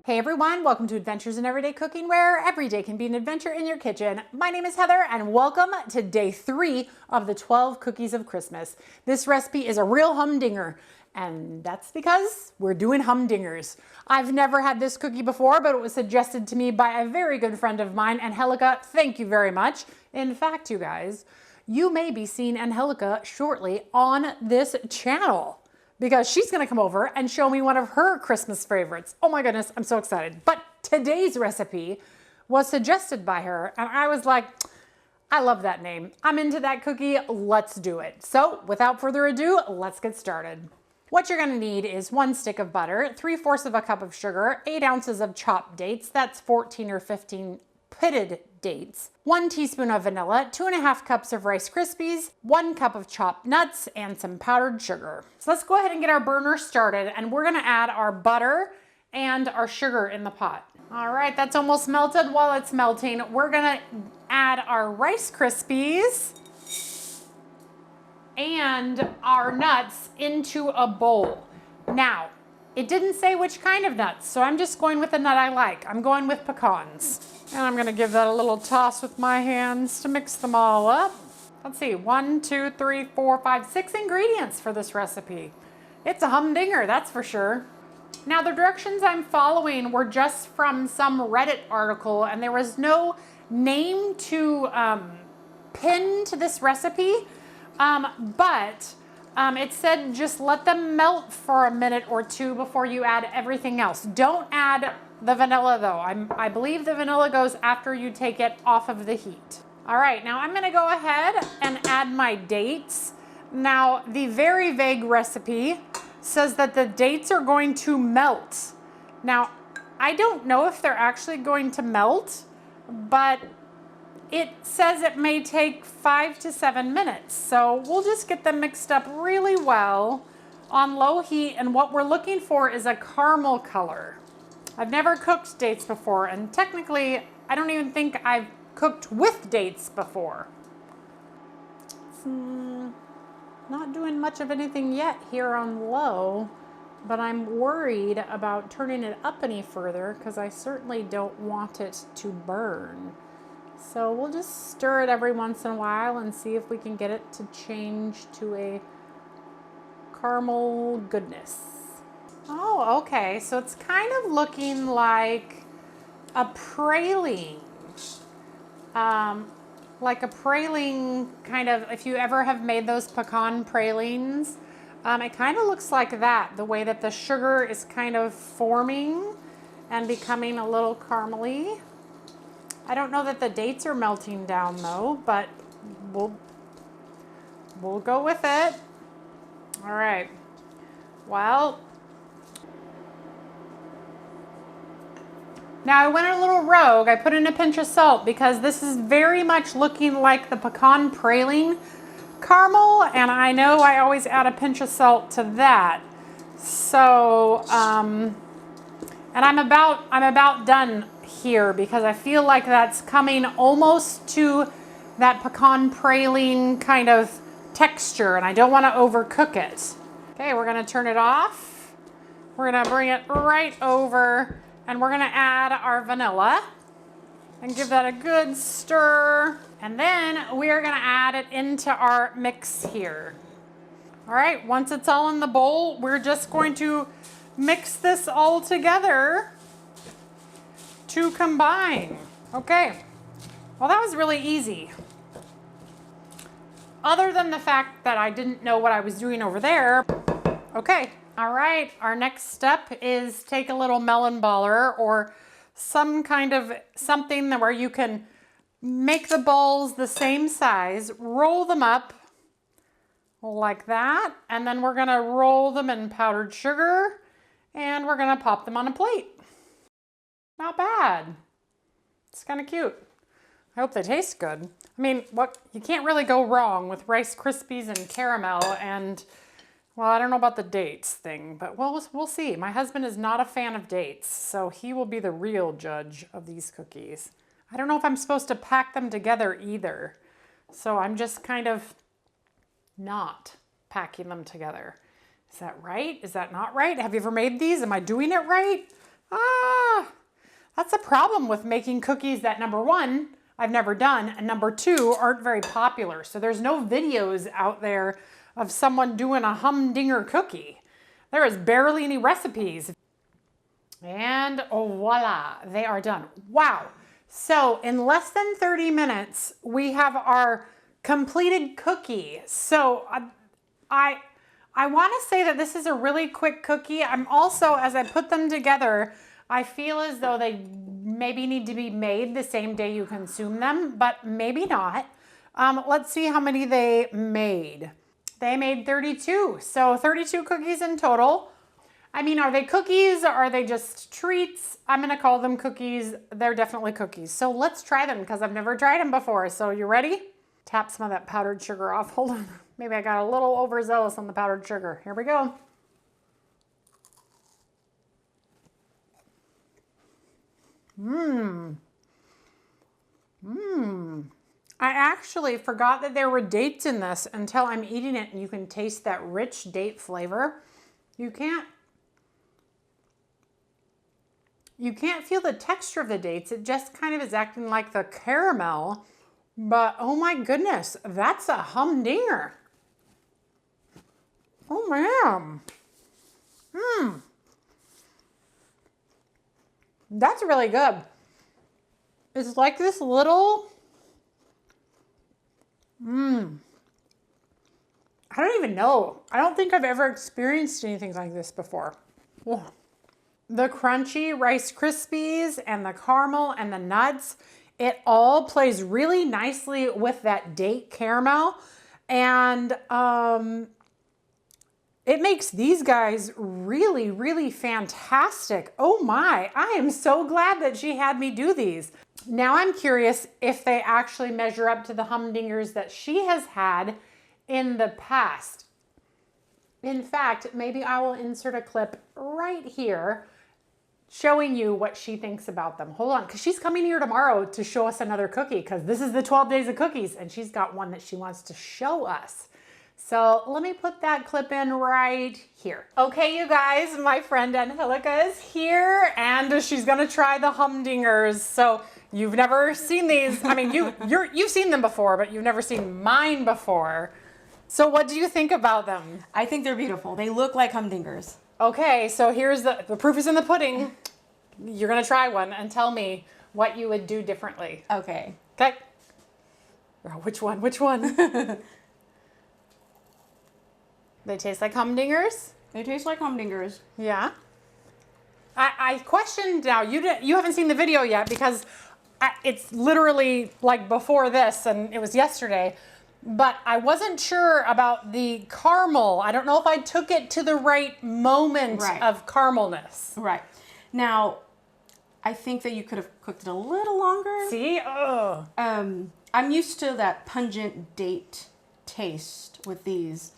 Hey everyone, welcome to Adventures in Everyday Cooking, where every day can be an adventure in your kitchen. My name is Heather and welcome to day 3 of the 12 cookies of Christmas. This recipe is a real humdinger, and that's because we're doing humdingers. I've never had this cookie before, but it was suggested to me by a very good friend of mine, Angelica. Thank you very much. In fact, you guys, you may be seeing Angelica shortly on this channel, because she's gonna come over and show me one of her Christmas favorites. Oh my goodness, I'm so excited. But today's recipe was suggested by her, and I was like, I love that name. I'm into that cookie, let's do it. So without further ado, let's get started. What you're gonna need is 1 stick of butter, 3/4 of a cup of sugar, 8 ounces of chopped dates, that's 14 or 15 pitted dates, 1 teaspoon of vanilla, 2.5 cups of Rice Krispies, 1 cup of chopped nuts, and some powdered sugar. So let's go ahead and get our burner started, and we're gonna add our butter and our sugar in the pot. All right, that's almost melted. While it's melting, we're gonna add our Rice Krispies and our nuts into a bowl. Now, it didn't say which kind of nuts, so I'm just going with the nut I like. I'm going with pecans. And I'm gonna give that a little toss with my hands to mix them all up. Let's see, 1, 2, 3, 4, 5, 6 ingredients for this recipe. It's a humdinger, that's for sure. Now the directions I'm following were just from some Reddit article, and there was no name to pin to this recipe, but it said just let them melt for a minute or two before you add everything else. Don't add the vanilla though. I believe the vanilla goes after you take it off of the heat. All right, now I'm gonna go ahead and add my dates. Now, the very vague recipe says that the dates are going to melt. Now, I don't know if they're actually going to melt, but it says it may take 5 to 7 minutes. So we'll just get them mixed up really well on low heat, and what we're looking for is a caramel color. I've never cooked dates before, and technically, I don't even think I've cooked with dates before. It's not doing much of anything yet here on low, but I'm worried about turning it up any further because I certainly don't want it to burn. So we'll just stir it every once in a while and see if we can get it to change to a caramel goodness. Oh, okay, so it's kind of looking like a praline. Like a praline kind of, if you ever have made those pecan pralines, it kind of looks like that, the way that the sugar is kind of forming and becoming a little caramely. I don't know that the dates are melting down though, but we'll go with it. All right, well, now I went a little rogue. I put in a pinch of salt because this is very much looking like the pecan praline caramel, and I know I always add a pinch of salt to that. So, and I'm about done here because I feel like that's coming almost to that pecan praline kind of texture, and I don't want to overcook it. Okay, we're gonna turn it off. We're gonna bring it right over, and we're gonna add our vanilla and give that a good stir. And then we are gonna add it into our mix here. All right, once it's all in the bowl, we're just going to mix this all together to combine. Okay, well that was really easy. Other than the fact that I didn't know what I was doing over there. Okay, all right, our next step is take a little melon baller or some kind of something where you can make the balls the same size, roll them up like that, and then we're gonna roll them in powdered sugar and we're gonna pop them on a plate. Not bad. It's kind of cute. I hope they taste good. I mean, you can't really go wrong with Rice Krispies and caramel and, well, I don't know about the dates thing, but we'll see. My husband is not a fan of dates, so he will be the real judge of these cookies. I don't know if I'm supposed to pack them together either, so I'm just kind of not packing them together. Is that right? Is that not right? Have you ever made these? Am I doing it right? That's a problem with making cookies that, number one, I've never done, and number two, aren't very popular. So there's no videos out there of someone doing a Humdinger cookie. There is barely any recipes. And voila, they are done. Wow. So in less than 30 minutes, we have our completed cookie. So I want to say that this is a really quick cookie. I'm also, as I put them together, I feel as though they maybe need to be made the same day you consume them, but maybe not. Let's see how many they made. They made 32, so 32 cookies in total. I mean, are they cookies or are they just treats? I'm gonna call them cookies. They're definitely cookies. So let's try them because I've never tried them before. So you ready? Tap some of that powdered sugar off. Hold on. Maybe I got a little overzealous on the powdered sugar. Here we go. I actually forgot that there were dates in this until I'm eating it and you can taste that rich date flavor. You can't feel the texture of the dates. It just kind of is acting like the caramel. But oh my goodness, that's a humdinger. Oh man. That's really good. It's like this little, I don't even know. I don't think I've ever experienced anything like this before. Whoa. The crunchy Rice Krispies and the caramel and the nuts, it all plays really nicely with that date caramel. And it makes these guys really, really fantastic. Oh my, I am so glad that she had me do these. Now I'm curious if they actually measure up to the Humdingers that she has had in the past. In fact, maybe I will insert a clip right here showing you what she thinks about them. Hold on, because she's coming here tomorrow to show us another cookie because this is the 12 days of cookies and she's got one that she wants to show us. So let me put that clip in right here. Okay, you guys, my friend Angelica is here and she's gonna try the Humdingers. So you've never seen these. I mean, you've seen them before, but you've never seen mine before. So what do you think about them? I think they're beautiful. They look like Humdingers. Okay, so here's the proof is in the pudding. You're gonna try one and tell me what you would do differently. Okay. Okay. Oh, which one? Which one? They taste like Humdingers? They taste like Humdingers. Yeah. I questioned now, you haven't seen the video yet because it's literally like before this and it was yesterday, but I wasn't sure about the caramel. I don't know if I took it to the right moment of caramelness. Right. Now, I think that you could have cooked it a little longer. See? Oh. I'm used to that pungent date taste with these.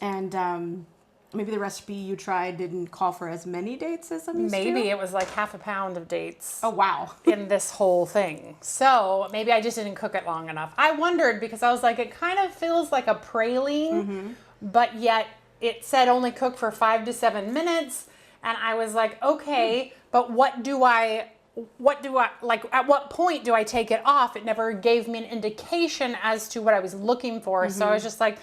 And maybe the recipe you tried didn't call for as many dates as I'm used to. Maybe it was like half a pound of dates. Oh, wow. In this whole thing. So maybe I just didn't cook it long enough. I wondered because I was like, it kind of feels like a praline, but yet it said only cook for 5 to 7 minutes. And I was like, okay, but what do I, like, at what point do I take it off? It never gave me an indication as to what I was looking for. So I was just like,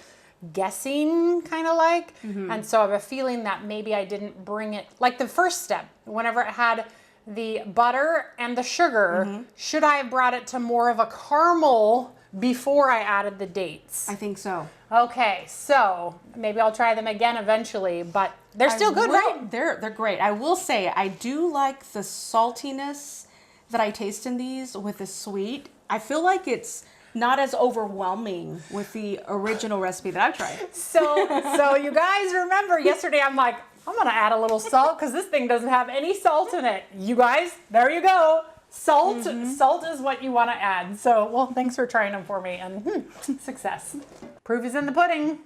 guessing kind of like, and so I have a feeling that maybe I didn't bring it, like the first step, whenever it had the butter and the sugar, should I have brought it to more of a caramel before I added the dates? I think so. Okay, so maybe I'll try them again eventually, but they're still good, right? They're great. I will say, I do like the saltiness that I taste in these with the sweet. I feel like it's not as overwhelming with the original recipe that I've tried. So you guys remember yesterday I'm like, I'm gonna add a little salt because this thing doesn't have any salt in it. You guys, there you go. Salt is what you want to add. So, well, thanks for trying them for me and success. Proof is in the pudding.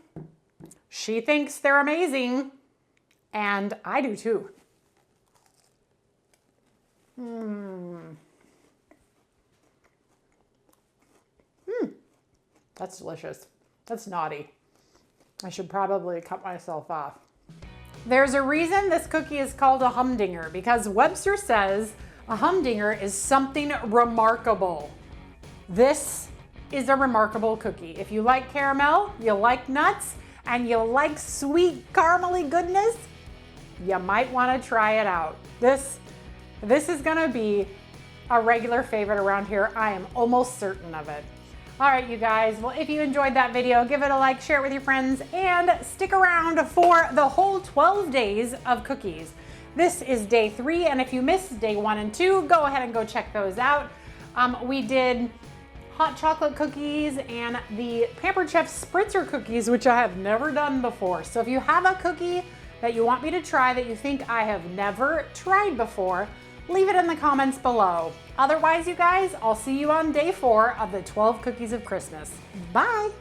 She thinks they're amazing and I do too. That's delicious. That's naughty. I should probably cut myself off. There's a reason this cookie is called a humdinger, because Webster says a humdinger is something remarkable. This is a remarkable cookie. If you like caramel, you like nuts, and you like sweet caramely goodness, you might want to try it out. This is gonna be a regular favorite around here. I am almost certain of it. All right, you guys, well, if you enjoyed that video, give it a like, share it with your friends, and stick around for the whole 12 days of cookies. This is day 3, and if you missed day 1 and 2, go ahead and go check those out. We did hot chocolate cookies and the Pampered Chef Spritzer cookies, which I have never done before. So if you have a cookie that you want me to try that you think I have never tried before, leave it in the comments below. Otherwise, you guys, I'll see you on day 4 of the 12 Cookies of Christmas. Bye.